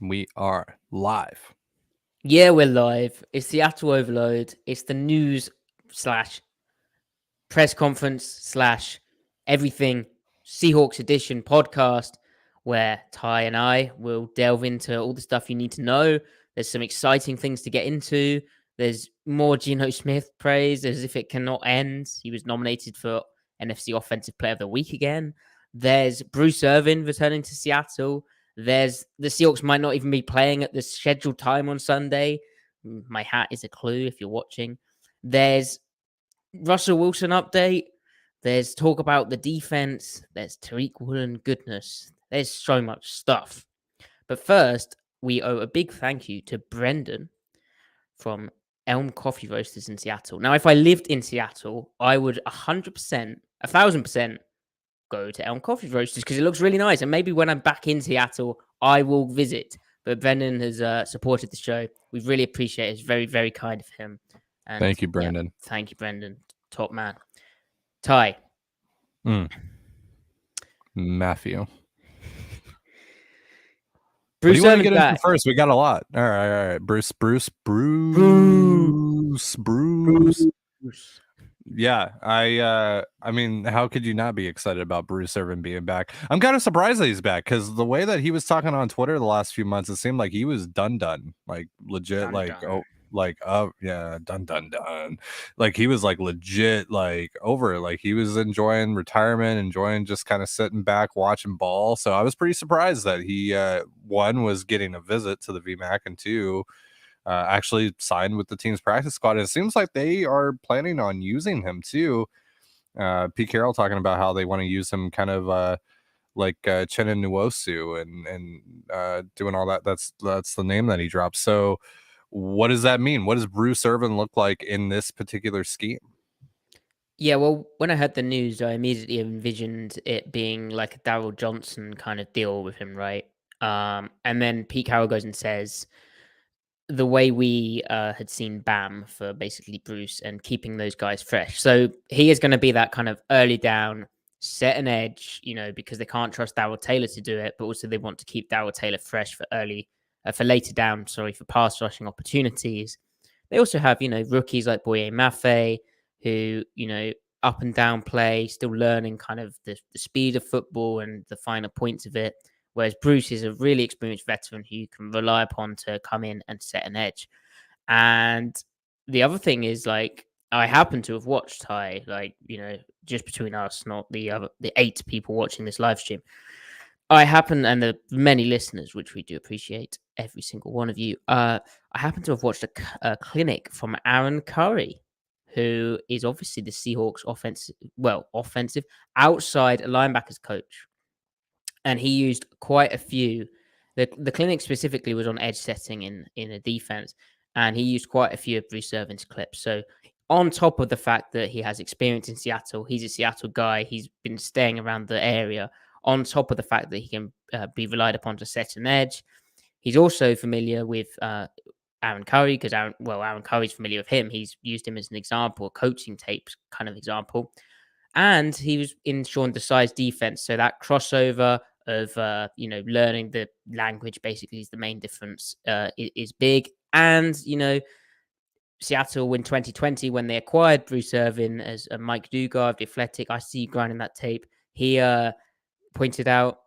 We are live. Yeah, we're live. It's Seattle Overload. It's the news slash press conference slash everything Seahawks edition podcast where Ty and I will delve into all the stuff you need to know. There's some exciting things to get into. There's more Geno Smith praise as if it cannot end. He was nominated for NFC Offensive Player of the Week again. There's Bruce Irvin returning to Seattle. There's the Seahawks might not even be playing at the scheduled time on Sunday. My hat is a clue if you're watching. There's Russell Wilson update. There's talk about the defense. There's Tariq Woolen goodness. There's so much stuff. But first, we owe a big thank you to Brendan from Elm Coffee Roasters in Seattle. Now, if I lived in Seattle, I would 100%, 1,000% go to Elm Coffee Roasters because it looks really nice. And maybe when I'm back in Seattle, I will visit. But Brendan has supported the show. We really appreciate it. It's very, very kind of him. And Thank you, Brendan. Yeah, thank you, Brendan. Top man. Ty. Matthew. Bruce what do you want to get back. into first? We got a lot. All right. Bruce. Yeah, I mean, how could you not be excited about Bruce Irvin being back? I'm kind of surprised that he's back because the way that he was talking on Twitter the last few months, it seemed like he was done, like legit, done. Like he was like legit, like over, like he was enjoying retirement, enjoying just kind of sitting back, watching ball. So I was pretty surprised that he, one, was getting a visit to the VMAC, and two, actually signed with the team's practice squad. And it seems like they are planning on using him too. Pete Carroll talking about how they want to use him kind of like Chenin Nwosu and doing all that. That's the name that he dropped. So what does that mean? What does Bruce Irvin look like in this particular scheme? Yeah, well, when I heard the news, I immediately envisioned it being like a Daryl Johnson kind of deal with him, right? And then Pete Carroll goes and says, the way we had seen Bam for basically Bruce and keeping those guys fresh. So he is going to be that kind of early down, set an edge, because they can't trust Darrell Taylor to do it, but also they want to keep Darrell Taylor fresh for later down, for pass rushing opportunities. They also have, rookies like Boye Mafe, who, up and down play, still learning kind of the speed of football and the finer points of it. Whereas Bruce is a really experienced veteran who you can rely upon to come in and set an edge. And the other thing is, like, I happen to have watched Ty, just between us, not the 8 people watching this live stream. And the many listeners, which we do appreciate, every single one of you. I happen to have watched a clinic from Aaron Curry, who is obviously the Seahawks offensive outside linebackers coach. And he used quite a few. The clinic specifically was on edge setting in a defense, and he used quite a few of Bruce Irvin's clips. So on top of the fact that he has experience in Seattle, he's a Seattle guy, he's been staying around the area, on top of the fact that he can be relied upon to set an edge, he's also familiar with Aaron Curry, because Aaron Curry's familiar with him. He's used him as an example, a coaching tapes kind of example. And he was in Sean Desai's defense, so that crossover of learning the language basically is the main difference is big. And Seattle in 2020 when they acquired Bruce Irvin as a Mike Dugard, the Athletic, I see grinding that tape. He pointed out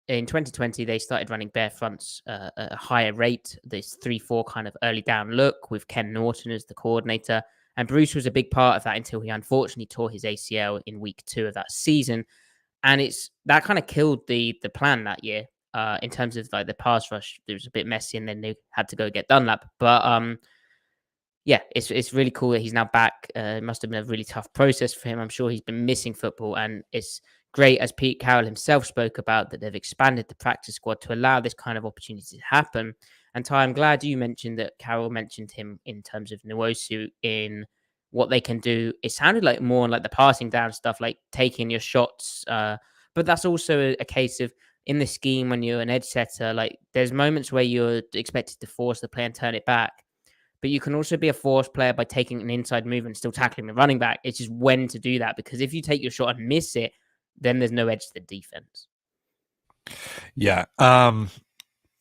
in 2020 they started running bare fronts at a higher rate. This 3-4 kind of early down look with Ken Norton as the coordinator. And Bruce was a big part of that until he unfortunately tore his ACL in week 2 of that season. And that kind of killed the plan that year in terms of like the pass rush. It was a bit messy, and then they had to go get Dunlap. But it's really cool that he's now back. It must have been a really tough process for him. I'm sure he's been missing football, and it's great, as Pete Carroll himself spoke about, that they've expanded the practice squad to allow this kind of opportunity to happen. And Ty, I'm glad you mentioned that Carroll mentioned him in terms of Nwosu in what they can do. It sounded like more like the passing down stuff, like taking your shots. But that's also a case of in the scheme when you're an edge setter, like there's moments where you're expected to force the play and turn it back. But you can also be a force player by taking an inside move and still tackling the running back. It's just when to do that, because if you take your shot and miss it, then there's no edge to the defense. Yeah.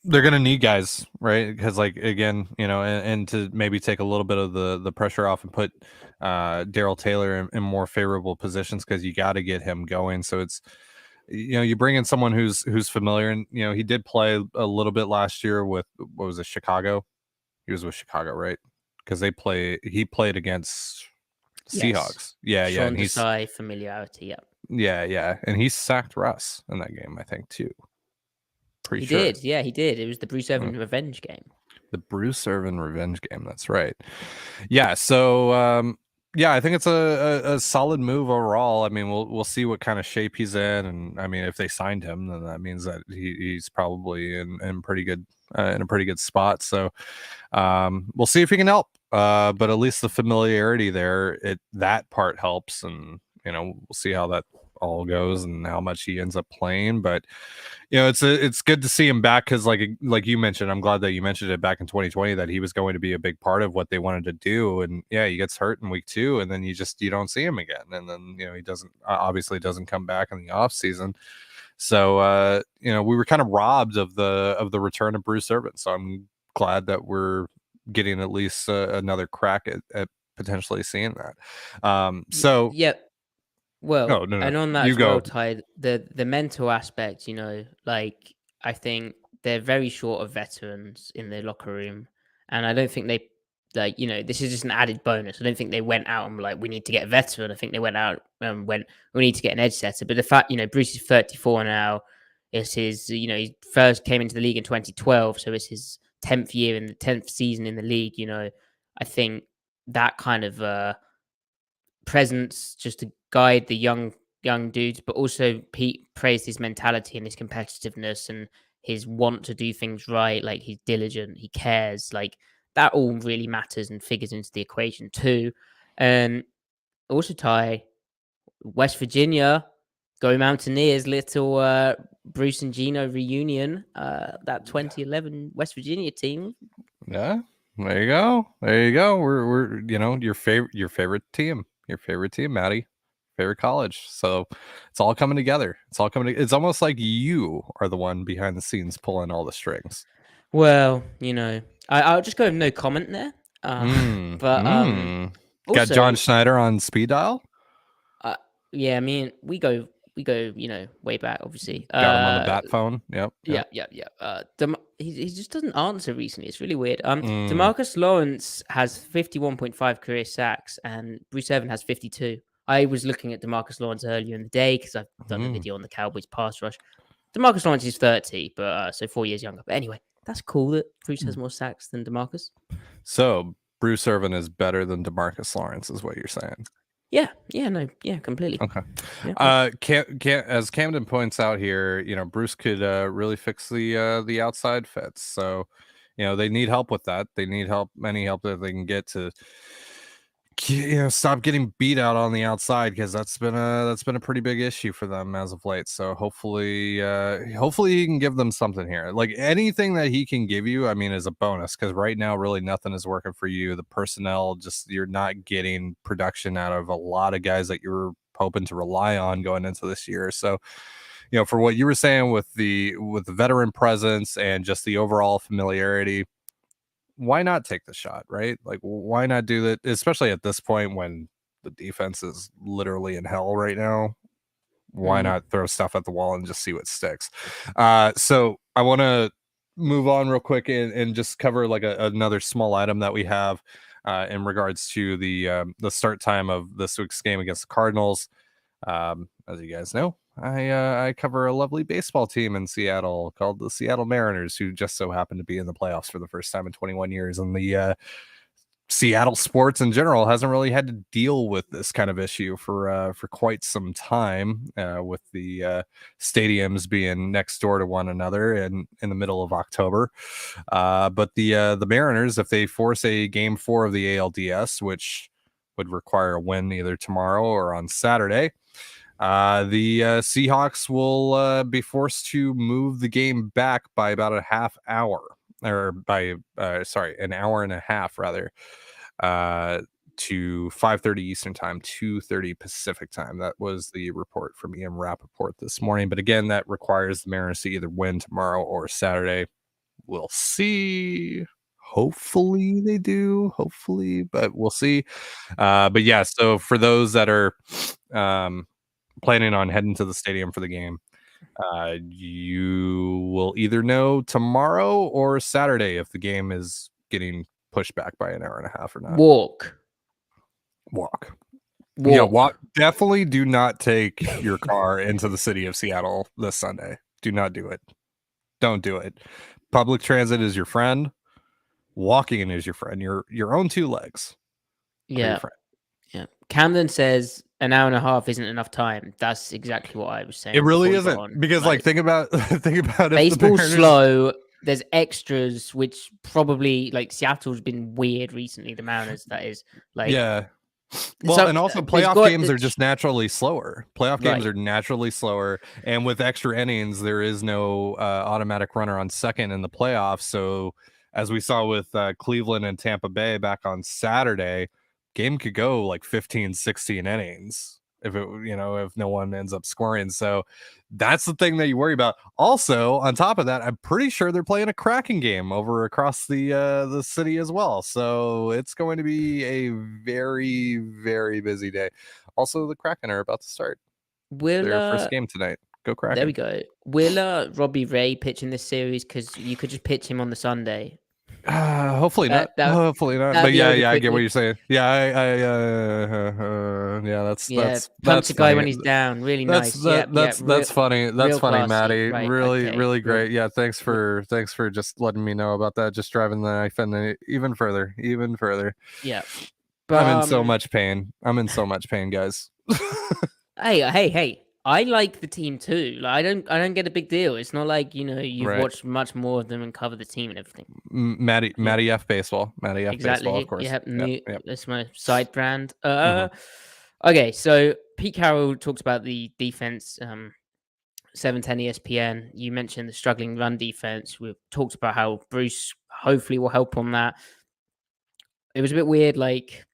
they're gonna need guys, right? Because like again, and to maybe take a little bit of the pressure off and put Daryl Taylor in more favorable positions because you got to get him going. So it's you bring in someone who's familiar, and he did play a little bit last year with what was it, Chicago? He was with Chicago, right? Because he played against Yes. Seahawks. Yeah, yeah, Sean and Desai familiarity, yep. yeah, and he sacked Russ in that game, I think too. Pretty He sure. did, yeah, he did. It was the Bruce Mm. Irvin revenge game. The Bruce Irvin revenge game. That's right. Yeah. So, yeah, I think it's a solid move overall. I mean, we'll see what kind of shape he's in, and I mean, if they signed him, then that means that he's probably in pretty good in a pretty good spot. So, we'll see if he can help. But at least the familiarity there, that part helps, and we'll see how that all goes and how much he ends up playing. But it's good to see him back because like you mentioned, I'm glad that you mentioned it back in 2020 that he was going to be a big part of what they wanted to do. And yeah, he gets hurt in week 2, and then you don't see him again, and then he doesn't obviously doesn't come back in the off season. So we were kind of robbed of the return of Bruce Irvin. So I'm glad that we're getting at least another crack at potentially seeing that. So Yeah. Well, no, no, no, and on that you as well, go. Ty, the mental aspect, like I think they're very short of veterans in their locker room, and I don't think they like this is just an added bonus. I don't think they went out and were like we need to get a veteran. I think they went out and went we need to get an edge setter. But the fact Bruce is 34 now, it's his he first came into the league in 2012, so it's his 10th year in the 10th season in the league. I think that kind of presence just to guide the young dudes, but also Pete praised his mentality and his competitiveness and his want to do things right. Like he's diligent, he cares. Like that all really matters and figures into the equation too. And also, Ty, West Virginia, Go Mountaineers, little Bruce and Gino reunion. That 2011 West Virginia team. Yeah, there you go. There you go. We're your favorite team, Maddie, favorite college. So it's all coming together. It's almost like you are the one behind the scenes pulling all the strings. Well, I'll just go with no comment there. Mm, But mm. Got John also, Schneider on speed dial. uh, yeah, I mean, we go, way back, obviously. Got him on the bat phone. Yep, Yeah, yep. yeah, yeah. He just doesn't answer recently. It's really weird. Mm, Demarcus Lawrence has 51.5 career sacks, and Bruce Irvin has 52. I was looking at Demarcus Lawrence earlier in the day because I've done a mm, video on the Cowboys pass rush. Demarcus Lawrence is 30, but so 4 years younger. But anyway, that's cool that Bruce has mm. more sacks than Demarcus. So Bruce Irvin is better than Demarcus Lawrence, is what you're saying. Yeah, yeah, no, yeah, completely. Okay. Yeah, yeah. As Camden points out here, Bruce could really fix the outside fits. So, they need help with that. They need help, any help that they can get to stop getting beat out on the outside, because that's been a pretty big issue for them as of late. So hopefully he can give them something here. Like anything that he can give you, I mean, is a bonus, because right now really nothing is working for you. The personnel, just you're not getting production out of a lot of guys that you're hoping to rely on going into this year. So for what you were saying with the veteran presence and just the overall familiarity, why not take the shot, right? Like, why not do that, especially at this point when the defense is literally in hell right now? Why Mm. not throw stuff at the wall and just see what sticks? So I want to move on real quick and just cover like another small item that we have in regards to the start time of this week's game against the Cardinals. As you guys know, I cover a lovely baseball team in Seattle called the Seattle Mariners, who just so happen to be in the playoffs for the first time in 21 years. And the Seattle sports in general hasn't really had to deal with this kind of issue for quite some time, with the stadiums being next door to one another and in the middle of October. But the Mariners, if they force a game 4 of the ALDS, which would require a win either tomorrow or on Saturday, the Seahawks will be forced to move the game back by about a half hour, or by an hour and a half rather, to 5:30 Eastern time, 2:30 Pacific time. That was the report from Ian Rappaport this morning. But again, that requires the Mariners to either win tomorrow or Saturday, We'll see. Hopefully they do. Hopefully, but we'll see. But yeah, so for those that are planning on heading to the stadium for the game, you will either know tomorrow or Saturday if the game is getting pushed back by an hour and a half or not. Walk. Walk. Yeah, walk. Walk. Definitely do not take your car into the city of Seattle this Sunday. Do not do it. Don't do it. Public transit is your friend. Walking is your friend. Your own two legs are your Yeah. friend. Yeah. Camden says an hour and a half isn't enough time. That's exactly what I was saying It really before we got isn't on. because Like, think about if the baseball's Mariners. slow. There's extras, which probably like Seattle's been weird recently. The Mariners, that is, like, Yeah. Well, so and also there's playoff got games are just naturally slower. Playoff games right. are naturally slower, and with extra innings, there is no automatic runner on second in the playoffs. So, as we saw with Cleveland and Tampa Bay back on Saturday, game could go like 15, 16 innings if it, if no one ends up scoring. So, that's the thing that you worry about. Also, on top of that, I'm pretty sure they're playing a cracking game over across the city as well. So it's going to be a very, very busy day. Also, the Kraken are about to start Will their first game tonight. Go there we Kraken! go. Will Robbie Ray pitch in this series? Because you could just pitch him on the Sunday. Hopefully not. That Hopefully not. that'd But be yeah, over yeah, I get what quickly. you're saying. Yeah, yeah, Yeah, punch that's a guy funny. when he's down. Really That's nice. Yeah, yeah. that's funny. That's Real funny, classy. Maddie. Right. Really, Okay. really Real. great. Yeah, thanks for just letting me know about that. Just driving the knife and even further, even further. Yeah. I'm But in so much pain. I'm in so much pain, guys. hey. I like the team too. Like I don't get a big deal. It's not like, you've Right. watched much more of them and cover the team and everything. Yeah. Maddie F baseball. Maddie F baseball, of Exactly. course. Yeah, Yep, yep. that's my side brand. Mhm. Okay, so Pete Carroll talks about the defense, 710 ESPN. You mentioned the struggling run defense. We've talked about how Bruce hopefully will help on that. It was a bit weird, like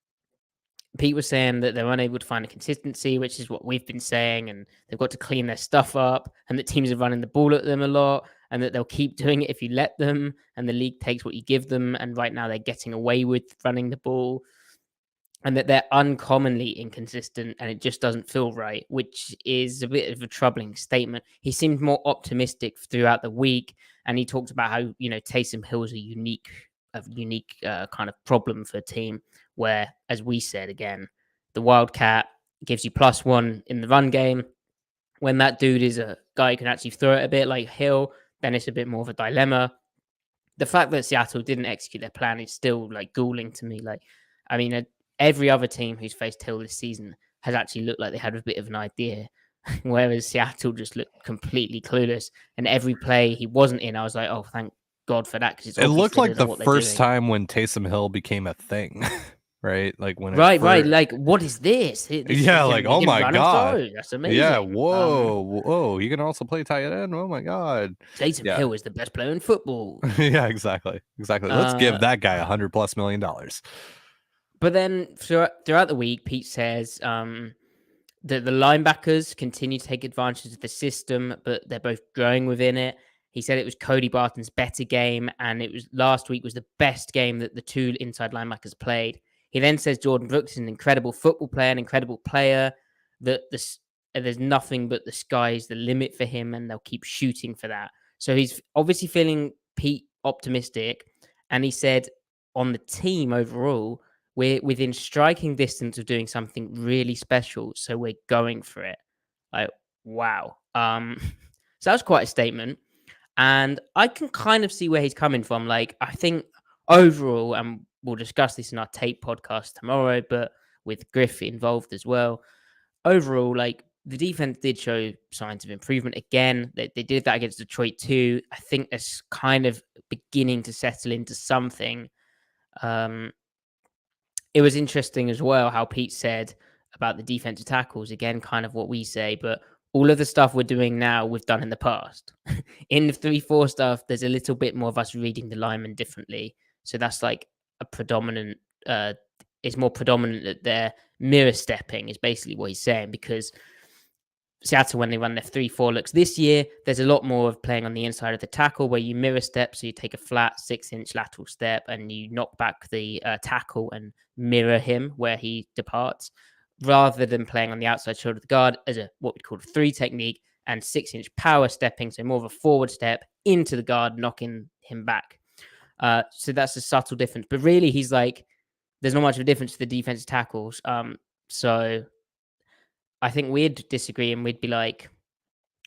Pete was saying that they're unable to find a consistency, which is what we've been saying, and they've got to clean their stuff up, and that teams are running the ball at them a lot, and that they'll keep doing it if you let them, and the league takes what you give them, and right now they're getting away with running the ball, and that they're uncommonly inconsistent, and it just doesn't feel right, which is a bit of a troubling statement. He seemed more optimistic throughout the week, and he talked about how Taysom Hill is a unique kind of problem for a team where, as we said again, the Wildcat gives you +1 in the run game. When that dude is a guy who can actually throw it a bit like Hill, then it's a bit more of a dilemma. The fact that Seattle didn't execute their plan is still like galling to me. Like, I mean, every other team who's faced Hill this season has actually looked like they had a bit of an idea, whereas Seattle just looked completely clueless. And every play he wasn't in, I was like, oh, thank God for that, because it's It obvious looked they like don't know the what they're first doing. time when Taysom Hill became a thing, right? Like when it Right. first. Like, what is this? This Yeah, like, he oh can my run and God. throw. That's Yeah, amazing. whoa. He can also play tight end. Oh my God. Taysom Yeah. Hill is the best player in football. Yeah, exactly. Exactly. Let's Uh, give that guy $100+ million. but then throughout the week, Pete says that the linebackers continue to take advantage of the system, but they're both growing within it. He said it was Cody Barton's better game, and it was last week was the best game that the two inside linebackers played. He then says Jordan Brooks is an incredible football player, an incredible player. That there's nothing but the sky's the limit for him, and they'll keep shooting for that. So he's obviously feeling Pete optimistic, and he said on the team overall, we're within striking distance of doing something really special, so we're going for it. Like, wow. So that's quite a statement. And I can kind of see where he's coming from. Like, I think overall, and we'll discuss this in our tape podcast tomorrow, but with Griff involved as well. Overall, like the defense did show signs of improvement again. They did that against Detroit too. I think it's kind of beginning to settle into something. Um, it was interesting as well how Pete said about the defensive tackles. Again, kind of what we say, but all of the stuff we're doing now, we've done in the past. In the 3-4 stuff, there's a little bit more of us reading the linemen differently. So that's like a predominant, it's more predominant that they're mirror stepping, is basically what he's saying, because Seattle when they run their 3-4 looks. This year, there's a lot more of playing on the inside of the tackle where you mirror step. So you take a flat 6-inch lateral step and you knock back the tackle and mirror him where he departs, rather than playing on the outside shoulder of the guard as a what we call a 3 technique and 6-inch power stepping. So more of a forward step into the guard, knocking him back. So that's a subtle difference. But really, he's like, there's not much of a difference to the defensive tackles. So I think we'd disagree and we'd be like,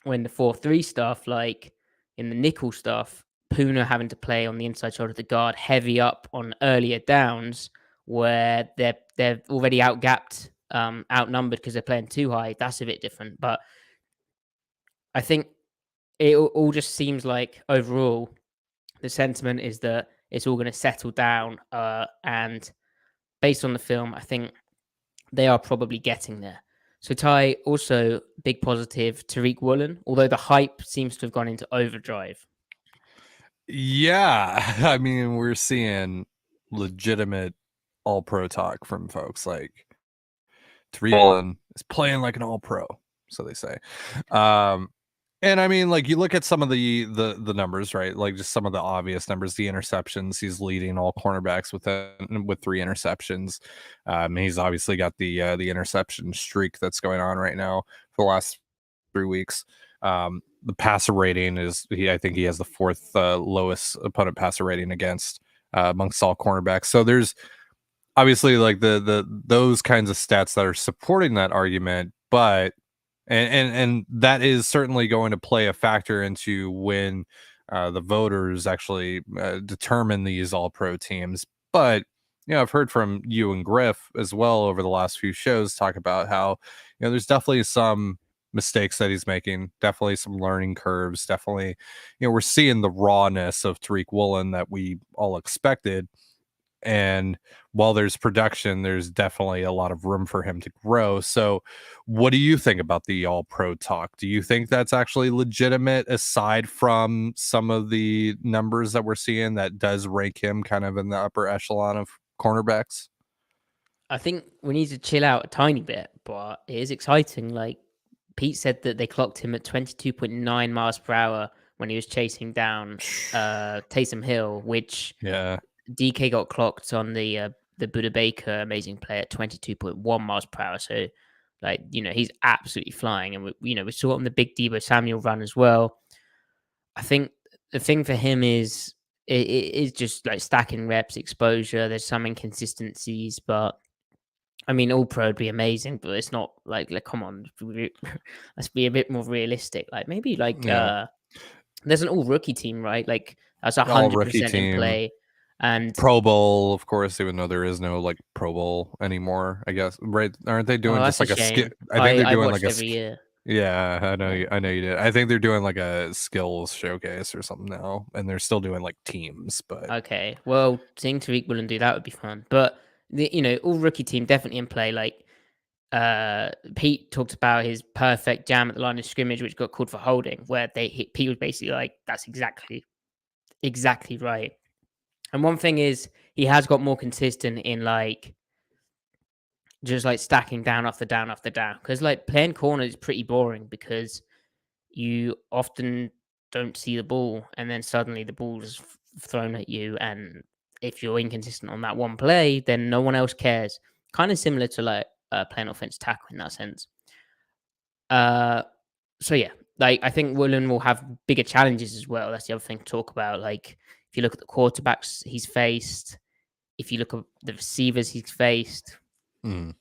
when the 4-3 stuff, like in the nickel stuff, Puna having to play on the inside shoulder of the guard, heavy up on earlier downs where they're already outgapped, outnumbered because they're playing too high. That's a bit different. But I think it all just seems like overall the sentiment is that it's all going to settle down. And based on the film, I think they are probably getting there. So Ty, also big positive, Tariq Woolen, although the hype seems to have gone into overdrive. Yeah, I mean, we're seeing legitimate all-pro talk from folks like Tariq Woolen is playing like an all-pro, so they say. And I mean, like you look at some of the numbers, right? Like just some of the obvious numbers, the interceptions. He's leading all cornerbacks with 3 interceptions. He's obviously got the interception streak that's going on right now for the last 3 weeks. The passer rating is I think he has the 4th lowest opponent passer rating against amongst all cornerbacks. So there's obviously like the those kinds of stats that are supporting that argument, but and that is certainly going to play a factor into when the voters actually determine these all pro teams. But I've heard from you and Griff as well over the last few shows talk about how there's definitely some mistakes that he's making, definitely some learning curves, definitely we're seeing the rawness of Tariq Woolen that we all expected. And while there's production, there's definitely a lot of room for him to grow. So, what do you think about the all pro talk? Do you think that's actually legitimate aside from some of the numbers that we're seeing that does rank him kind of in the upper echelon of cornerbacks? I think we need to chill out a tiny bit, but it is exciting. Like Pete said that they clocked him at 22.9 miles per hour when he was chasing down Taysom Hill, which Yeah. DK got clocked on the Buda Baker amazing play at 22.1 miles per hour. So, like, he's absolutely flying. And, we saw it on the big Debo Samuel run as well. I think the thing for him is it is just like stacking reps, exposure. There's some inconsistencies, but I mean, all pro would be amazing, but it's not like come on, let's be a bit more realistic. Like maybe like Yeah. there's an all rookie team, right? Like that's All rookie 100% in team. play. And Pro Bowl, of course, even though there is no like Pro Bowl anymore, I guess. Right? Aren't they oh, doing just that's a like a skill? shame. I think they're I doing like watched a every year. yeah, Yeah. I know you did. I think they're doing like a skills showcase or something now, and they're still doing like teams, but Okay. Well, seeing Tariq Woolen do that would be fun. But all rookie team definitely in play. Like Pete talked about his perfect jam at the line of scrimmage, which got called for holding, where Pete was basically like, "That's exactly right." And one thing is, he has got more consistent in like just like stacking down after down after down. Because like playing corner is pretty boring because you often don't see the ball, and then suddenly the ball is thrown at you, and if you're inconsistent on that one play, then no one else cares. Kind of similar to like playing offense tackle in that sense. Uh, so yeah, like I think Woolen will have bigger challenges as well. That's the other thing to talk about. Like if you look at the quarterbacks he's faced, if you look at the receivers he's faced, mm,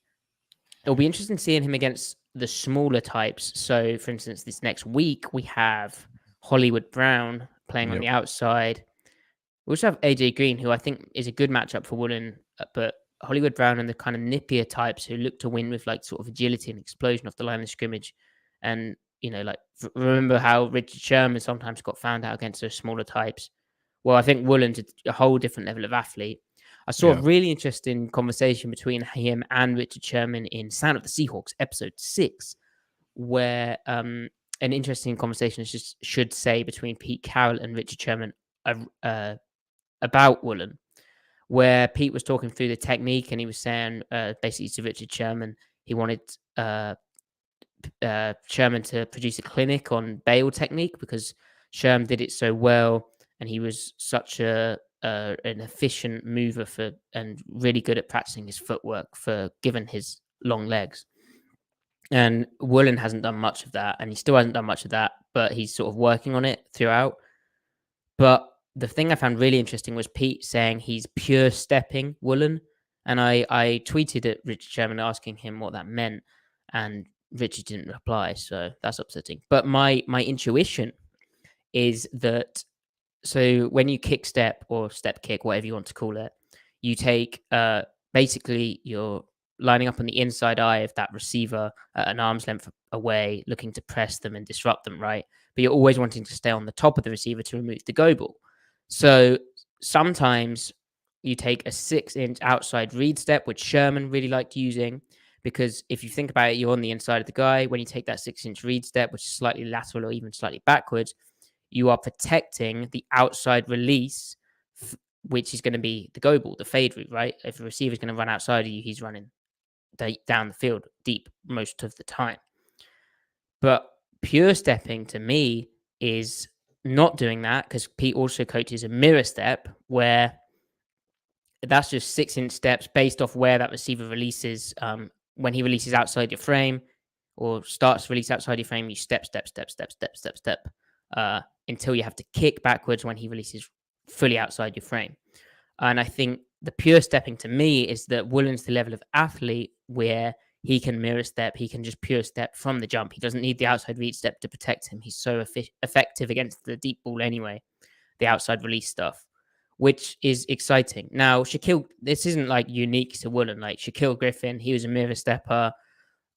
it'll be interesting seeing him against the smaller types. So, for instance, this next week we have Hollywood Brown playing on yep, the outside. We also have AJ Green, who I think is a good matchup for Woolen, but Hollywood Brown and the kind of nippier types who look to win with like sort of agility and explosion off the line of scrimmage. And, like remember how Richard Sherman sometimes got found out against those smaller types. Well, I think Woolen's a whole different level of athlete. I saw a yeah, really interesting conversation between him and Richard Sherman in Sound of the Seahawks, episode 6, where an interesting conversation should say between Pete Carroll and Richard Sherman about Woolen, where Pete was talking through the technique and he was saying basically to Richard Sherman he wanted Sherman to produce a clinic on bail technique because Sherman did it so well, and he was such an efficient mover for and really good at practicing his footwork for given his long legs. And Woolen hasn't done much of that, and he still hasn't done much of that, but he's sort of working on it throughout. But the thing I found really interesting was Pete saying he's pure stepping Woolen. And I tweeted at Richard Sherman asking him what that meant, and Richard didn't reply, so that's upsetting. But my intuition is that so when you kick step or step kick, whatever you want to call it, you take basically you're lining up on the inside eye of that receiver at an arm's length away, looking to press them and disrupt them, right? But you're always wanting to stay on the top of the receiver to remove the go ball. So sometimes you take a 6-inch outside read step, which Sherman really liked using, because if you think about it, you're on the inside of the guy. When you take that 6-inch read step, which is slightly lateral or even slightly backwards, you are protecting the outside release, which is going to be the go ball, the fade route, right? If the receiver is going to run outside of you, he's running down the field deep most of the time. But pure stepping to me is not doing that, because Pete also coaches a mirror step where that's just 6-inch steps based off where that receiver releases. When he releases outside your frame or starts to release outside your frame, you step, until you have to kick backwards when he releases fully outside your frame. And I think the pure stepping to me is that Woolen's the level of athlete where he can mirror step, he can just pure step from the jump. He doesn't need the outside read step to protect him. He's so effective against the deep ball anyway, the outside release stuff, which is exciting. Now, Shaquille, this isn't like unique to Woolen. Like Shaquille Griffin, he was a mirror stepper.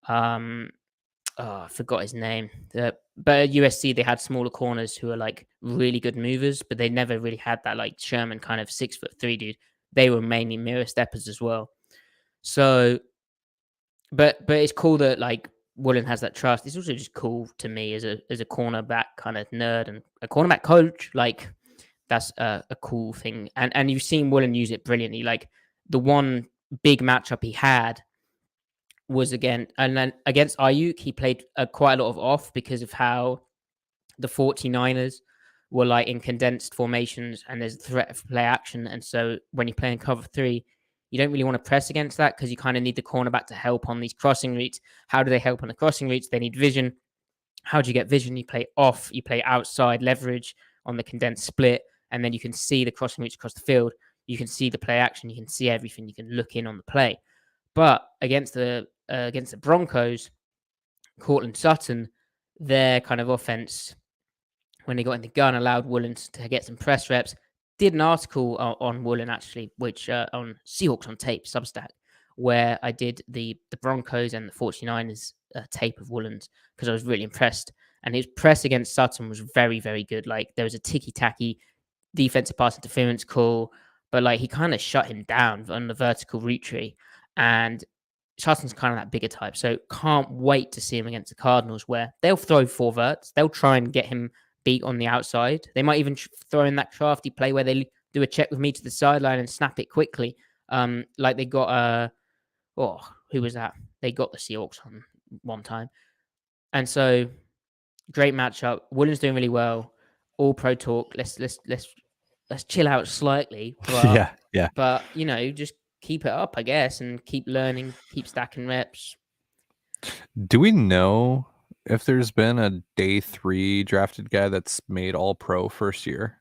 I forgot his name. But at USC, they had smaller corners who are like really good movers, but they never really had that like Sherman kind of 6'3" dude. They were mainly mirror steppers as well. So, but it's cool that like Woolen has that trust. It's also just cool to me as a cornerback kind of nerd and a cornerback coach. Like that's a cool thing, and you've seen Woolen use it brilliantly. Like the one big matchup he had was against Ayuk. He played quite a lot of off because of how the 49ers were like in condensed formations and there's a threat of play action. And so when you're playing cover 3, you don't really want to press against that because you kind of need the cornerback to help on these crossing routes. How do they help on the crossing routes? They need vision. How do you get vision? You play off, you play outside leverage on the condensed split, and then you can see the crossing routes across the field. You can see the play action. You can see everything. You can look in on the play. But against the Broncos, Courtland Sutton, their kind of offense, when they got in the gun, allowed Woolen to get some press reps. Did an article on Woolen, actually, which on Seahawks on Tape, Substack, where I did the Broncos and the 49ers tape of Woolen's because I was really impressed. And his press against Sutton was very, very good. Like there was a ticky-tacky defensive pass interference call, but like he kind of shut him down on the vertical route tree. And Sutton's kind of that bigger type. So can't wait to see him against the Cardinals where they'll throw 4 verts. They'll try and get him beat on the outside. They might even throw in that crafty play where they do a check with me to the sideline and snap it quickly. Like they got who was that? They got the Seahawks on one time. And so great matchup. Woolen's doing really well. All pro talk. Let's chill out slightly. But, yeah. But just keep it up, I guess, and keep learning, keep stacking reps. Do we know if there's been a day 3 drafted guy that's made all pro first year?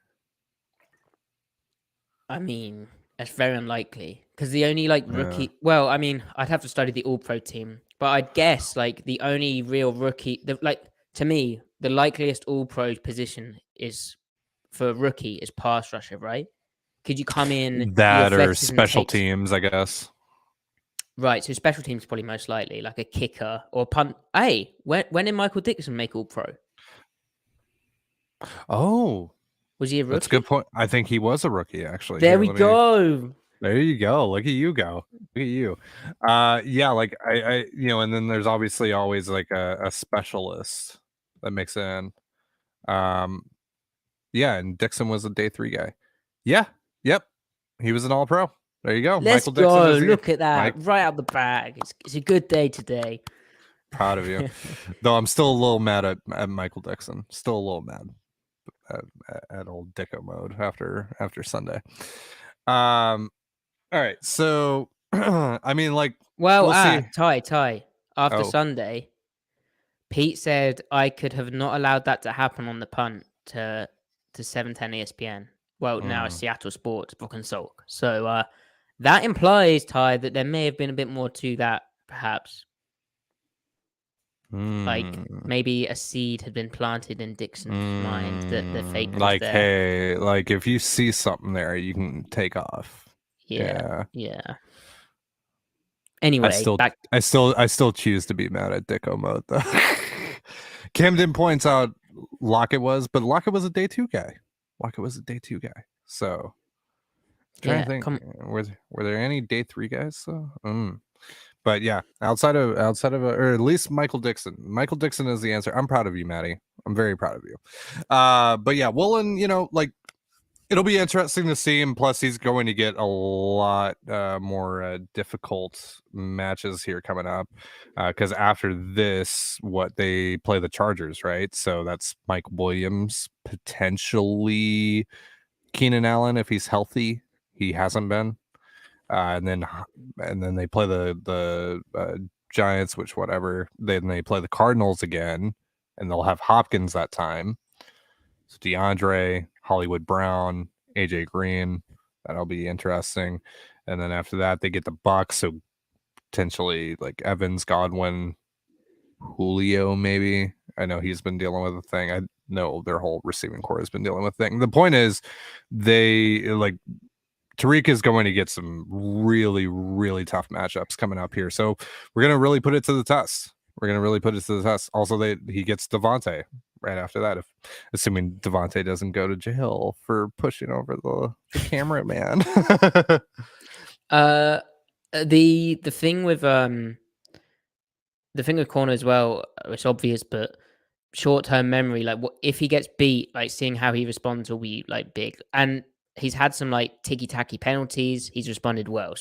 I mean, that's very unlikely because the only like rookie. Well, I mean, I'd have to study the all pro team, but I'd guess like the only real rookie, to me, the likeliest all pro position is for a rookie is pass rusher, right? Could you come in that or special teams, I guess. Right, so special teams probably most likely, like a kicker or punt. Hey, when did Michael Dixon make all pro? Oh, was he a rookie? That's a good point. I think he was a rookie, actually. There we go. There you go. Look at you go. Look at you. Yeah, like I and then there's obviously always like a specialist that makes it in. Yeah, and Dixon was a day 3 guy. Yeah, yep. He was an all pro. There you go. Let's Michael go. Dixon Look at that. Right out the bag. It's a good day today. Proud of you. Though I'm still a little mad at Michael Dixon. Still a little mad at old Dicko mode after Sunday. All right. So I mean, like, Well, we'll see. Ty. After Oh. Sunday, Pete said I could have not allowed that to happen on the punt to 710 ESPN. Well, now it's Mm, Seattle Sports, Brook and Salk. So that implies, Ty, that there may have been a bit more to that, perhaps. Like mm, maybe a seed had been planted in Dixon's mind that the fake was like, there. hey, like if you see something there, you can take off. Yeah, Yeah. yeah. I Anyway, still back. I still choose to be mad at Dicko mode though. Camden points out Lockett was, but Lockett was a day 2 guy. Lockett was a day 2 guy. So trying Yeah, to think, come. were there any day 3 guys though? But yeah, outside of or at least Michael Dixon. Michael Dixon is the answer. I'm proud of you, Maddie. I'm very proud of you. But yeah, Woolen, like, it'll be interesting to see him. Plus, he's going to get a lot more difficult matches here coming up. Because after this, what they play the Chargers, right? So that's Mike Williams, potentially Keenan Allen if he's healthy. He hasn't been. And then they play the Giants, which whatever. Then they play the Cardinals again, and they'll have Hopkins that time. So DeAndre, Hollywood Brown, AJ Green. That'll be interesting. And then after that, they get the Bucks. So potentially like Evans, Godwin, Julio, maybe. I know he's been dealing with a thing. I know their whole receiving core has been dealing with a thing. The point is, they like Tariq is going to get some really, really tough matchups coming up here. So we're going to really put it to the test. Also, he gets Devontae right after that, if assuming Devontae doesn't go to jail for pushing over the cameraman. The thing with corner as well, it's obvious, but short-term memory, like what if he gets beat, like seeing how he responds will be like big. And he's had some like ticky-tacky penalties. He's responded well.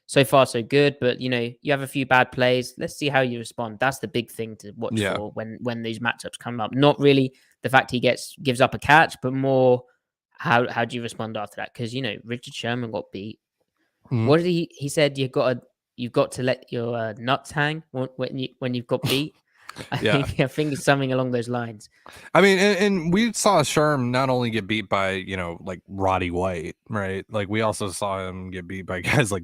So far so good, but you have a few bad plays. Let's see how you respond. That's the big thing to watch Yeah. for when these matchups come up. Not really the fact he gives up a catch, but more how do you respond after that? Because Richard Sherman got beat. Mhm. What did he said? You've got to let your nuts hang when you've got beat. Yeah. I think it's something along those lines. I mean, and we saw Sherm not only get beat by, like Roddy White, right? Like we also saw him get beat by guys like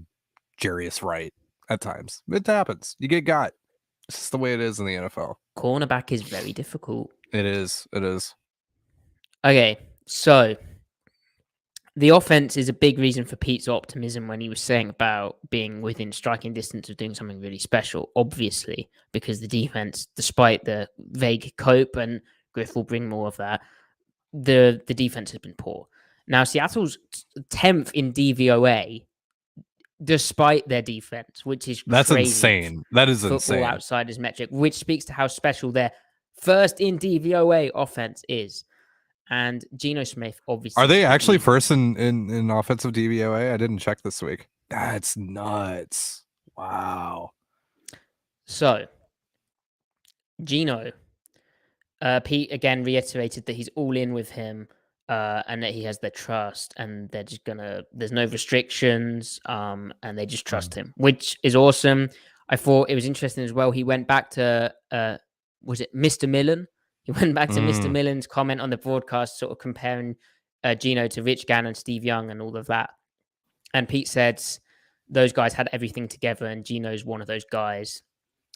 Jarius Wright at times. It happens. You get got. It's just the way it is in the NFL. Cornerback is very difficult. It is. It is. Okay, so the offense is a big reason for Pete's optimism when he was saying about being within striking distance of doing something really special, obviously, because the defense, despite the vague cope, and Griff will bring more of that, the defense has been poor. Now, Seattle's 10th in DVOA, despite their defense, which is That's crazy. insane. That is Football insane. Outsiders metric, which speaks to how special their first in DVOA offense is. And Geno Smith, obviously, Are they is the actually reason. first in offensive DVOA? I didn't check this week. That's nuts. Wow. So, Geno, Pete again reiterated that he's all in with him, and that he has their trust, and they're just there's no restrictions, and they just trust him, which is awesome. I thought it was interesting as well. He went back to, was it Mr. Millen? He went back to Mr. Millen's comment on the broadcast, sort of comparing Geno to Rich Gannon, Steve Young, and all of that. And Pete said those guys had everything together, and Geno's one of those guys.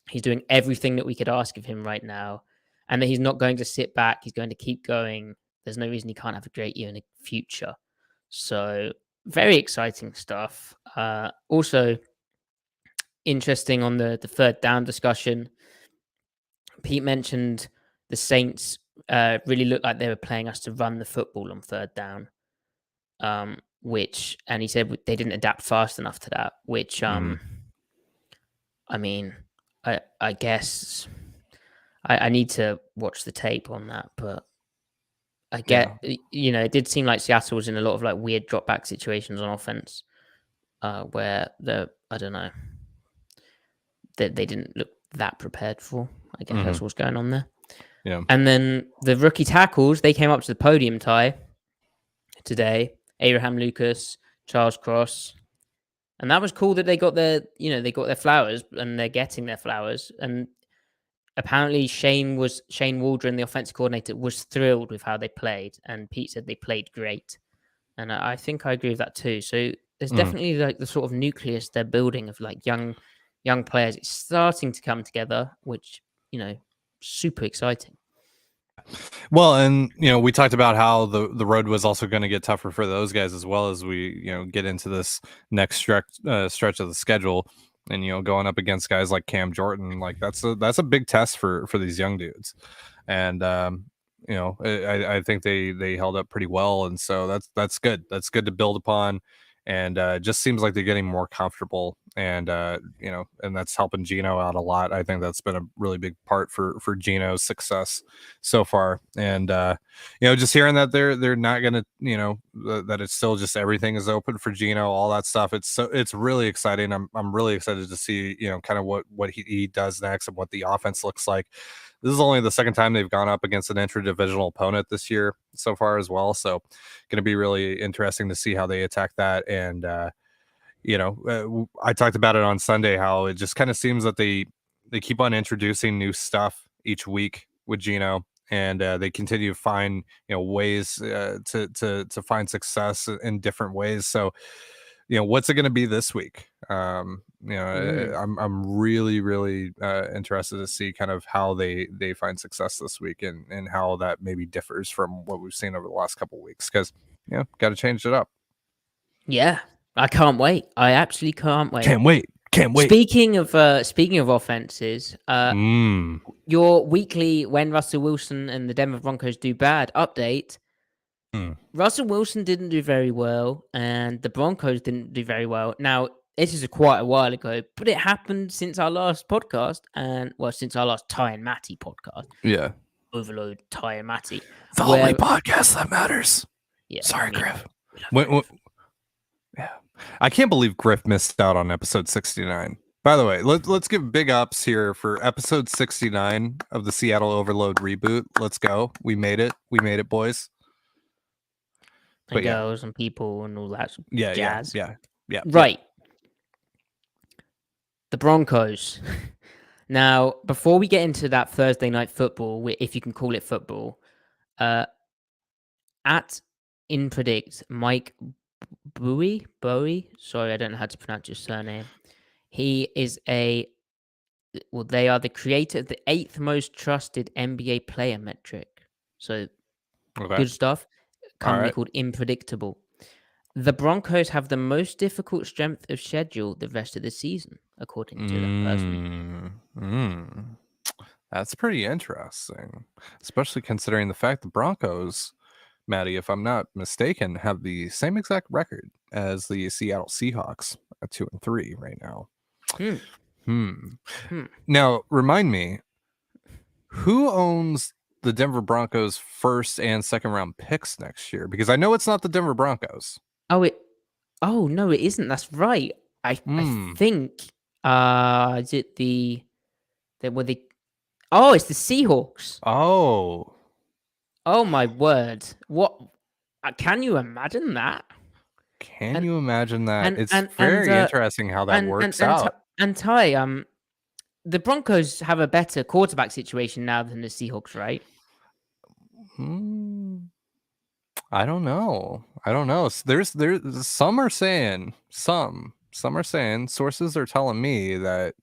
He's doing everything that we could ask of him right now, and that he's not going to sit back. He's going to keep going. There's no reason he can't have a great year in the future. So very exciting stuff. Also interesting on the third down discussion. Pete mentioned the Saints really looked like they were playing us to run the football on third down, and he said they didn't adapt fast enough to that, which I mean, I guess I need to watch the tape on that, but I get, it did seem like Seattle was in a lot of like weird drop back situations on offense, where I don't know, they didn't look that prepared for. I guess Mm-hmm. that's what's going on there. Yeah. And then the rookie tackles, they came up to the podium tie today. Abraham Lucas, Charles Cross. And that was cool that they got their flowers and they're getting their flowers. And apparently Shane Waldron, the offensive coordinator, was thrilled with how they played. And Pete said they played great. And I think I agree with that too. So there's Mm-hmm. definitely like the sort of nucleus they're building of like young players. It's starting to come together, which, super exciting. Well, and we talked about how the road was also going to get tougher for those guys as well as we get into this next stretch of the schedule, and going up against guys like Cam Jordan, like that's a big test for these young dudes, and I think they held up pretty well, and so that's good. That's good to build upon, and it just seems like they're getting more comfortable, and and that's helping Gino out a lot. I think that's been a really big part for Gino's success so far, and just hearing that they're not gonna, that it's still just everything is open for Gino, all that stuff. It's really exciting. I'm really excited to see kind of what he does next and what the offense looks like. This is only the second time they've gone up against an intra-divisional opponent this year so far as well. So going to be really interesting to see how they attack that. And, I talked about it on Sunday, how it just kind of seems that they keep on introducing new stuff each week with Gino. And they continue to find ways to find success in different ways. So what's it going to be this week? I'm really really interested to see kind of how they find success this week, and how that maybe differs from what we've seen over the last couple of weeks, because got to change it up. Yeah, I can't wait. I actually can't wait. Can't wait. Speaking of offenses, Mm. your weekly when Russell Wilson and the Denver Broncos do bad update. Mm. Russell Wilson didn't do very well, and the Broncos didn't do very well. Now, this is quite a while ago, but it happened since our last podcast, and since our last Ty and Matty podcast. Yeah, Overload Ty and Matty. the only podcast that matters. Yeah, sorry, Griff. Yeah, I can't believe Griff missed out on episode 69. By the way, let's give big ups here for episode 69 of the Seattle Overload reboot. Let's go. We made it, boys. And girls and people and all that jazz. Yeah. Right. The Broncos. Now, before we get into that Thursday night football, if you can call it football, at InPredict, Mike Bowie, sorry, I don't know how to pronounce your surname. He is they are the creator of the 8th most trusted NBA player metric. So, good stuff. Company called Unpredictable. The Broncos have the most difficult strength of schedule the rest of the season, according to that person. That's pretty interesting, especially considering the fact the Broncos, Maddie, if I'm not mistaken, have the same exact record as the Seattle Seahawks at 2-3 right now. Now, remind me, who owns the Denver Broncos' first and second round picks next year? Because I know it's not the Denver Broncos. Oh no, it isn't. That's right. I think is it it's the Seahawks. Oh my word. What can you imagine that? Can you imagine that? It's very interesting how that works out. And Ty, the Broncos have a better quarterback situation now than the Seahawks, right? I don't know. There's some are saying sources are telling me that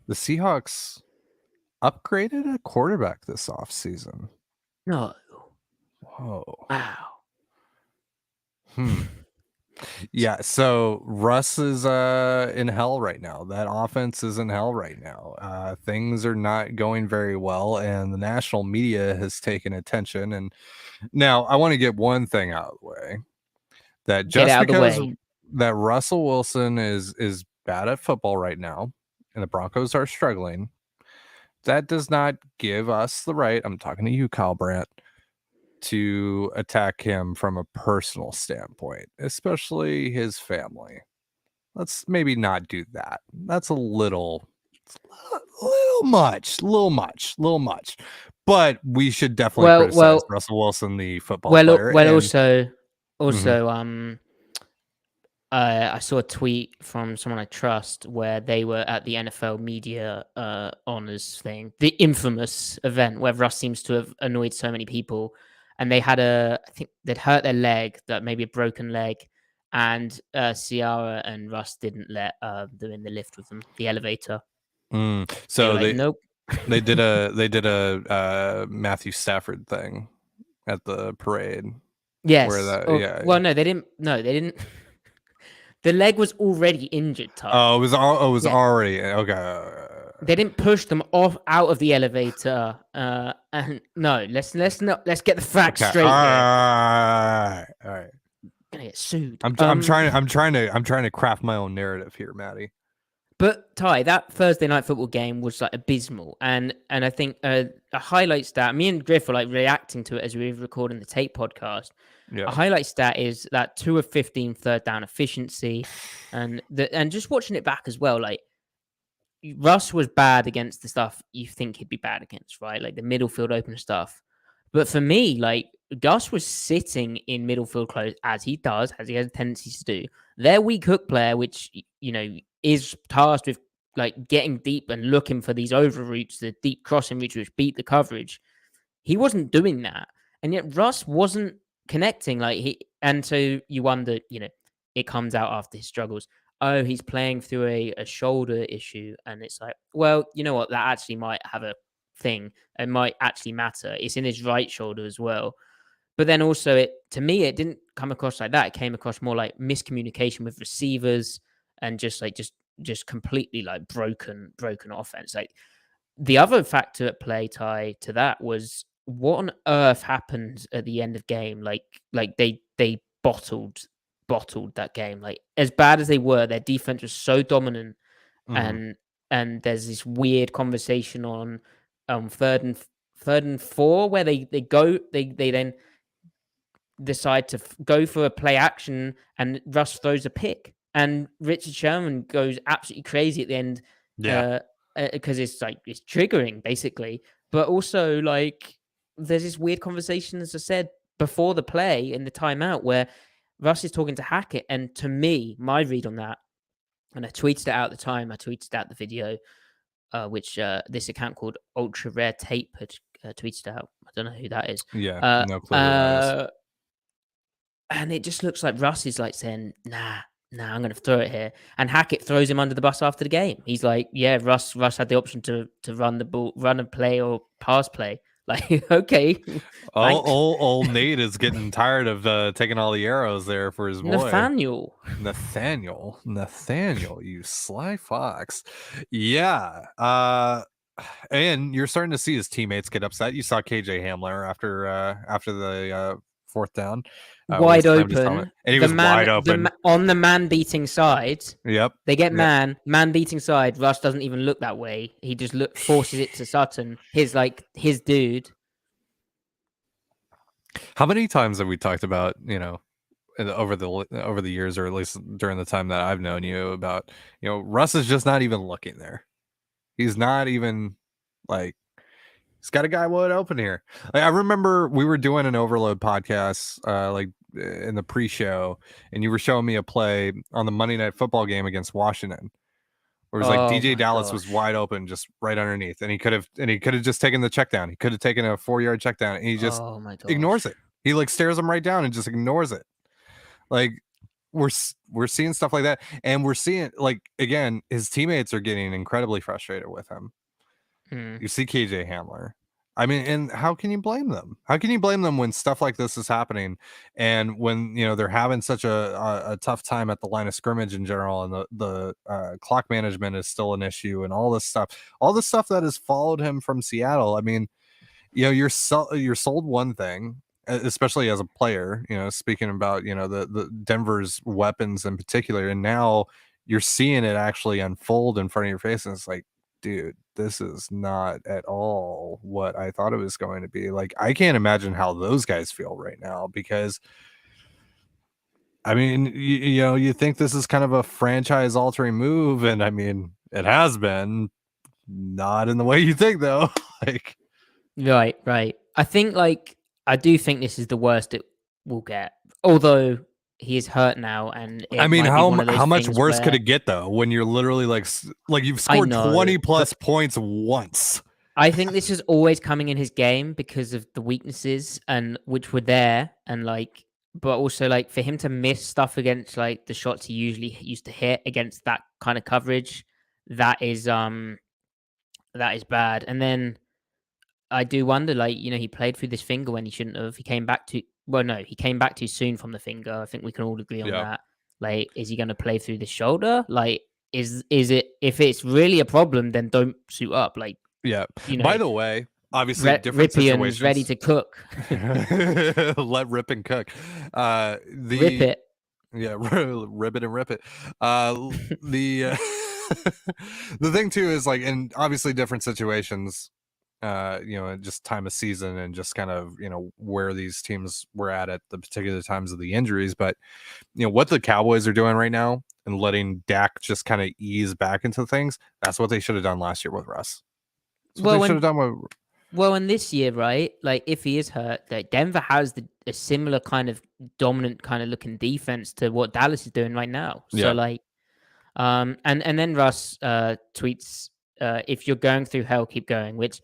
the Seahawks upgraded a quarterback this offseason. No. Whoa. Wow. Yeah, so Russ is in hell right now. That offense is in hell right now. Things are not going very well, and the national media has taken attention. And now I want to get one thing out of the way. That just because that Russell Wilson is bad at football right now, and the Broncos are struggling, that does not give us the right, I'm talking to you, Kyle Brandt, to attack him from a personal standpoint, especially his family. Let's maybe not do that. That's a little little much. But we should definitely Well, criticize well, Russell Wilson, the football player, well. and Also, mhm. also, I saw a tweet from someone I trust where they were at the NFL media honors thing, the infamous event where Russ seems to have annoyed so many people, and they had I think they'd hurt their leg, that maybe a broken leg, and Ciara and Russ didn't let them in the lift with them, the elevator. They were So like, nope. they did a Matthew Stafford thing at the parade where Yes. that Oh, yeah. well, no, they didn't. No, they didn't. The leg was already injured, Ty. It was Yeah, already okay. they didn't push them off out of the elevator. And no, let's get the facts Okay. straight here. All right. Gonna get sued. I'm trying to craft my own narrative here, Maddie. But Ty, that Thursday night football game was like abysmal, and I think a highlight stat. Me and Griff were like reacting to it as we were recording the tape podcast. A Yeah. highlight stat is that 2 of 15 third down efficiency, and just watching it back as well, like Russ was bad against the stuff you think he'd be bad against, right? Like the middle field open stuff. But for me, like Gus was sitting in middle field close as he does, as he has tendencies to do. Their weak hook player, which is tasked with like getting deep and looking for these over routes, the deep crossing routes which beat the coverage. He wasn't doing that, and yet Russ wasn't connecting. And so you wonder, it comes out after his struggles. Oh, he's playing through a shoulder issue, and it's like, well, you know what? That actually might have a thing. It might actually matter. It's in his right shoulder as well. But then also, to me, it didn't come across like that. It came across more like miscommunication with receivers and just completely like broken offense. Like the other factor at play, Ty, to that was what on earth happened at the end of game. Like they bottled that game. Like as bad as they were, their defense was so dominant, Mhm. and there's this weird conversation on third and 4 where they then decide to go for a play action, and Russ throws a pick, and Richard Sherman goes absolutely crazy at the end, Yeah. because it's like it's triggering basically. But also like there's this weird conversation, as I said before the play in the timeout, where Russ is talking to Hackett, and to me, my read on that, and I tweeted it out at the time. I tweeted out the video, which this account called Ultra Rare Tape had tweeted out. I don't know who that is. Yeah. Uh, No clue who that is. uh, and it just looks like Russ is like saying, nah, I'm going to throw it here. And Hackett throws him under the bus after the game. He's like, yeah, Russ had the option to run the ball, run a play or pass play. Like, okay, thanks. Old Nate is getting tired of taking all the arrows there for his boy. Nathaniel, you sly fox. Yeah. And you're starting to see his teammates get upset. You saw KJ Hamler after the fourth down. When he Wide slammed his helmet. open. And he was wide open. On the man beating side. Yep. They get Yep. man beating side. Russ doesn't even look that way. He just forces it to Sutton. His dude. How many times have we talked about, over the years, or at least during the time that I've known you, about, Russ is just not even looking there. He's not even like, he's got a guy wide open here. Like, I remember we were doing an Overload podcast, in the pre-show, and you were showing me a play on the Monday Night Football game against Washington, where it was like Oh DJ my Dallas was gosh. wide open, just right underneath, and he could have just taken the check down. He could have taken a 4-yard check down, and he just Oh my ignores gosh. it. He like stares him right down and just ignores it. Like we're seeing stuff like that, and we're seeing, like, again, his teammates are getting incredibly frustrated with him. Hmm. You see KJ Hamler. I mean, and how can you blame them? How can you blame them when stuff like this is happening, and when they're having such a tough time at the line of scrimmage in general, and the clock management is still an issue, and all this stuff that has followed him from Seattle. I mean, you're sold one thing, especially as a player, speaking about the Denver's weapons in particular, and now you're seeing it actually unfold in front of your face, and it's like, dude, this is not at all what I thought it was going to be. Like, I can't imagine how those guys feel right now, because I mean, you think this is kind of a franchise altering move, and I mean, it has been, not in the way you think though. Like, Right. I think like I do think this is the worst it will get. Although he is hurt now, and I it mean, might be one of those how much things worse could where it get though when you're literally like you've I scored know, 20 plus but points once. I think this is always coming in his game because of the weaknesses and which were there, and like, but also like for him to miss stuff against like the shots he usually used to hit against that kind of coverage, that is bad. And then I do wonder, like, he played through this finger when he shouldn't have. He came back too well. No, he came back too soon from the finger. I think we can all agree on Yeah. that. Like, is he going to play through the shoulder? Like, is it if it's really a problem, then don't suit up. Like, Yeah. you know, By the way, obviously different Rippion's ready situations. to cook. Let rip and cook. Rip The it. Yeah, rip it and rip it. The the thing too is like, in obviously different situations, just time of season and just kind of where these teams were at the particular times of the injuries. But what the Cowboys are doing right now and letting Dak just kind of ease back into things. That's what they should have done last year with Russ. That's what they Well, should and have done with. and this year, right? Like, if he is hurt, like Denver has a similar kind of dominant kind of looking defense to what Dallas is doing right now. So, Yeah, like, and then Russ tweets, "If you're going through hell, keep going," which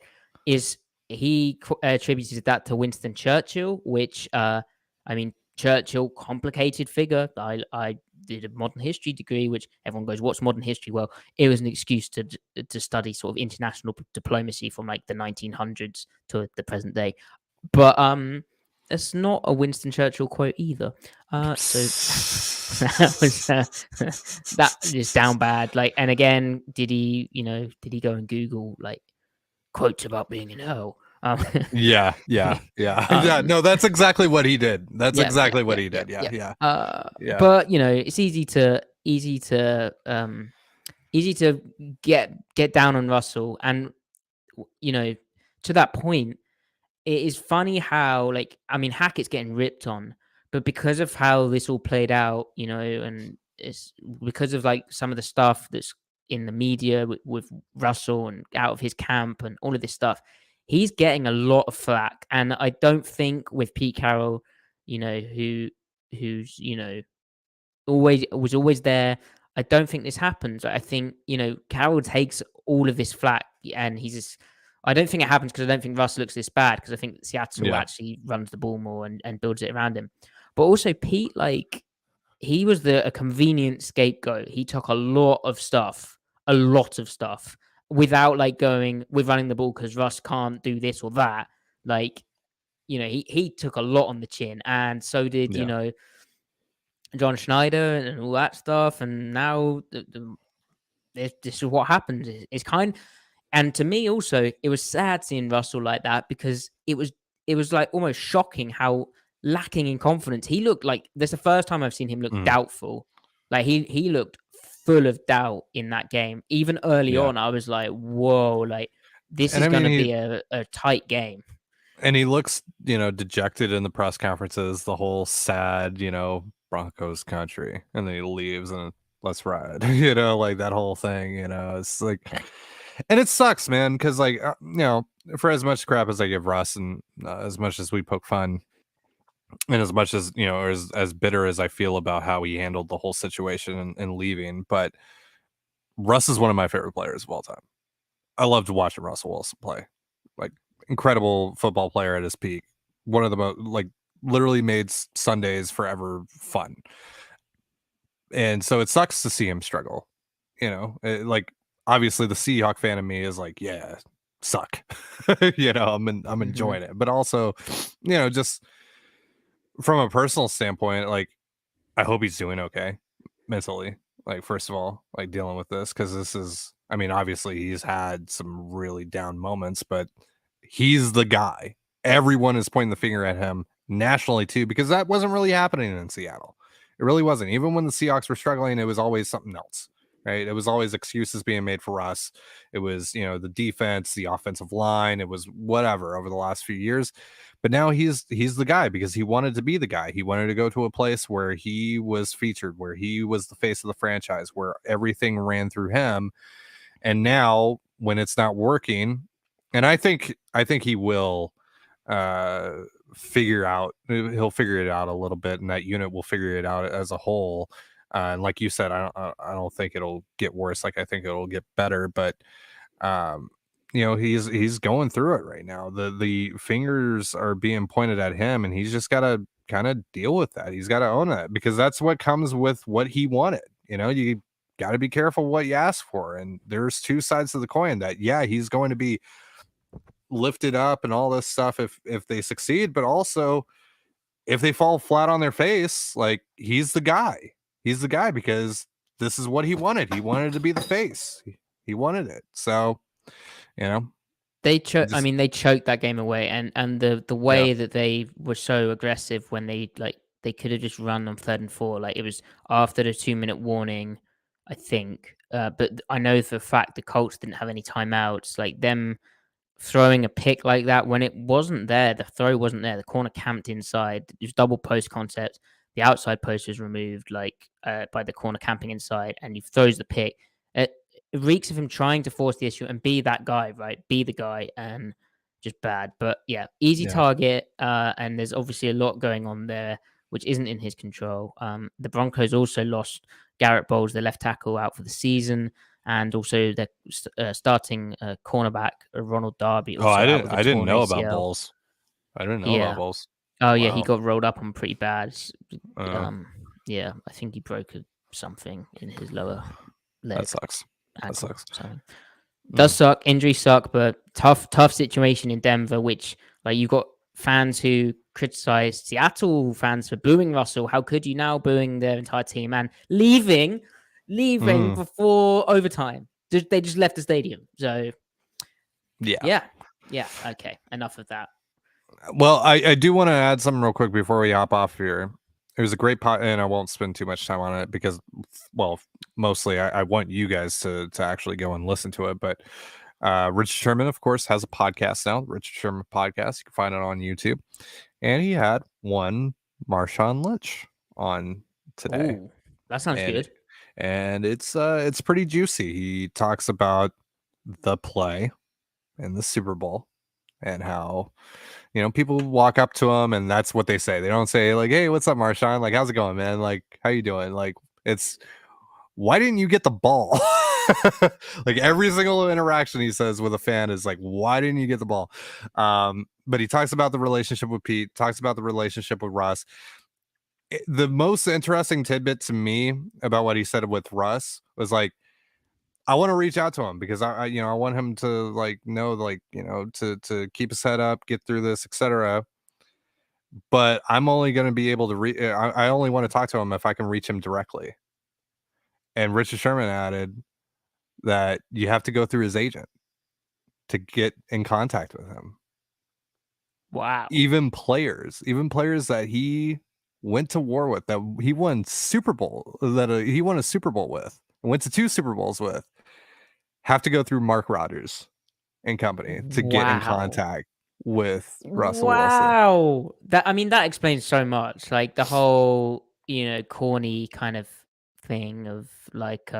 is he attributed that to Winston Churchill, which I mean, Churchill, complicated figure. I did a modern history degree, which everyone goes, "What's modern history?" Well, it was an excuse to study sort of international diplomacy from like the 1900s to the present day. But it's not a Winston Churchill quote either. So that was that is down bad. Like, and again, did he go and Google like quotes about being in hell? yeah, yeah. um, No, that's exactly what he did. That's yeah, exactly what yeah, he yeah, did. Yeah, yeah. yeah, Uh, yeah, but it's easy to get down on Russell, and you know, to that point, it is funny how, like, I mean, Hackett's getting ripped on, but because of how this all played out, and it's because of like some of the stuff that's in the media with Russell and out of his camp and all of this stuff, he's getting a lot of flack. And I don't think with Pete Carroll, who's always there. I don't think this happens. I think Carroll takes all of this flack, and he's just. I don't think it happens because I don't think Russ looks this bad, because I think Seattle yeah, actually runs the ball more and builds it around him. But also Pete, like, he was a convenient scapegoat. He took a lot of stuff, without like going with running the ball because Russ can't do this or that. Like, he took a lot on the chin, and so did yeah, John Schneider and all that stuff. And now this is what happens. It's kind, and to me also, it was sad seeing Russell like that, because it was like almost shocking how lacking in confidence he looked. Like, that's the first time I've seen him look mhm, doubtful. Like, he looked full of doubt in that game. Even early yeah. on, I was like, whoa, like this And is I going mean, to be a tight game. he looks, dejected in the press conferences, the whole sad, Broncos country, and then he leaves and let's ride, like that whole thing, it's like, and it sucks, man, because like, for as much crap as I give Russ, and as much as we poke fun, and as much as or as bitter as I feel about how he handled the whole situation and leaving, but Russ is one of my favorite players of all time. I loved watching Russell Wilson play. Like, incredible football player at his peak. One of the most, like, literally made Sundays forever fun. And so it sucks to see him struggle. Like, obviously the Seahawk fan of me is like, yeah, suck. I'm Hmm. enjoying it. But also, just from a personal standpoint, like, I hope he's doing okay mentally. Like, first of all, like, dealing with this, because this is, I mean, obviously he's had some really down moments, but he's the guy. Everyone is pointing the finger at him nationally too, because that wasn't really happening in Seattle. It really wasn't. Even when the Seahawks were struggling, it was always something else, right? It was always excuses being made for us. It was, the defense, the offensive line, it was whatever over the last few years. But now he's the guy, because he wanted to be the guy. He wanted to go to a place where he was featured, where he was the face of the franchise, where everything ran through him. And now when it's not working, and I think he will uh he'll figure it out a little bit, and that unit will figure it out as a whole. And like you said, I don't think it'll get worse. Like I think it'll get better, but um he's going through it right now. The fingers are being pointed at him, and he's just got to kind of deal with that. He's got to own it, because that's what comes with what he wanted. You got to be careful what you ask for, and there's two sides to the coin. That, yeah, he's going to be lifted up and all this stuff if they succeed, but also if they fall flat on their face, like, he's the guy because this is what he wanted. He wanted to be the face. He wanted it. So, you know, I just mean, they choked that game away, and the yeah. way that they were so aggressive when they could have just run on 3rd and 4. Like, it was after the 2-minute warning, I think. But I know for a fact the Colts didn't have any timeouts. Like, them throwing a pick like that when it wasn't there, the throw wasn't there. The corner camped inside. It was double post concept. The outside post was removed, by the corner camping inside, and he throws the pick. It reeks of him trying to force the issue and be that guy, right? Be the guy, and just bad. But yeah, easy Yeah. target. And there's obviously a lot going on there, which isn't in his control. The Broncos also lost Garrett Bowles, the left tackle, out for the season, and also their starting cornerback, Ronald Darby, Oh, also I out didn't with a I didn't torn know about ACL. Bulls. I didn't know about Yeah. Bulls. Oh yeah, he Wow. got rolled up on pretty bad. Uh, Yeah, I think he broke something in his lower that leg, sucks. That ankle, sucks. something. Does Mm, suck. Injuries suck, but tough situation in Denver. Which, like, you got fans who criticize Seattle fans for booing Russell. How could you now booing their entire team and leaving mm, before overtime? They just left the stadium. So yeah. yeah, yeah. Okay, enough of that. Well, I do want to add something real quick before we hop off here. It was a great pot, and I won't spend too much time on it because, well, mostly I want you guys to actually go and listen to it. But Richard Sherman, of course, has a podcast now, Richard Sherman Podcast. You can find it on YouTube. And he had one Marshawn Lynch on today. Oh, that sounds And good. it's pretty juicy. He talks about the play in the Super Bowl and how people walk up to him and that's what they say. They don't say like, "Hey, what's up, Marshawn? Like, how's it going, man? Like, how you doing?" Like, it's, "Why didn't you get the ball?" Like every single interaction he says with a fan is like, "Why didn't you get the ball?" But he talks about the relationship with Pete, talks about the relationship with Russ. The most interesting tidbit to me about what he said with Russ was like, I want to reach out to him because I want him to like know, like, to keep his head up, get through this, etc. But I'm only going to be able to I only want to talk to him if I can reach him directly. And Richard Sherman added that you have to go through his agent to get in contact with him. Wow. Even players that he went to war with, that he won Super Bowl, that he won a Super Bowl with, went to 2 Super Bowls with, have to go through Mark Rodgers and company to get in Wow. contact with Russell Wilson. Wow. That explains so much. Like the whole, corny kind of thing of like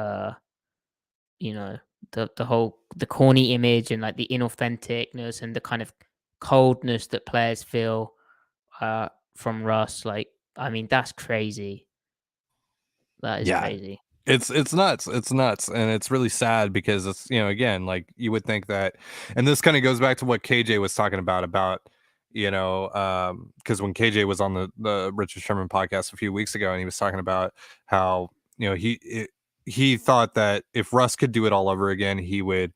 you know, the corny image and like the inauthenticness and the kind of coldness that players feel from Russ. Like, that's crazy. That is Yeah. crazy. It's nuts. It's nuts. And it's really sad because it's, again, like you would think that, and this kind of goes back to what KJ was talking about, because when KJ was on the Richard Sherman podcast a few weeks ago, and he was talking about how, he thought that if Russ could do it all over again, he would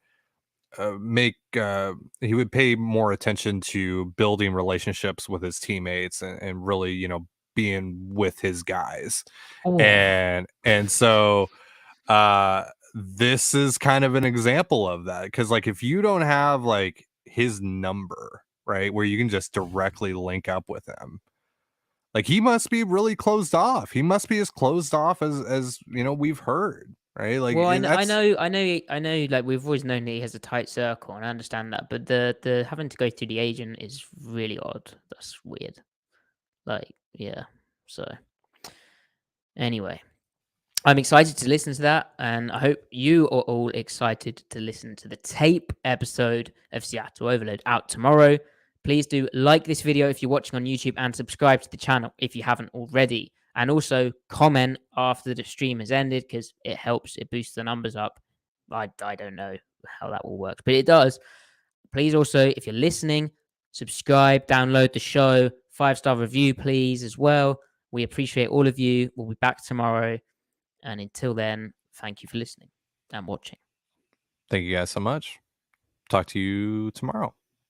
pay more attention to building relationships with his teammates, and really, being with his guys. Oh, And so this is kind of an example of that, because like if you don't have like his number, right, where you can just directly link up with him, like he must be really closed off. He must be as closed off as we've heard, right? Like well, that's I know. Like, we've always known that he has a tight circle, and I understand that. But the having to go through the agent is really odd. That's weird. Like, yeah. So anyway, I'm excited to listen to that, and I hope you are all excited to listen to the tape episode of Seattle Overload out tomorrow. Please do like this video if you're watching on YouTube and subscribe to the channel if you haven't already. And also comment after the stream has ended because it helps, it boosts the numbers up. I don't know how that will work, but it does. Please also, if you're listening, subscribe, download the show, 5-star review, please, as well. We appreciate all of you. We'll be back tomorrow. And until then, thank you for listening and watching. Thank you guys so much. Talk to you tomorrow.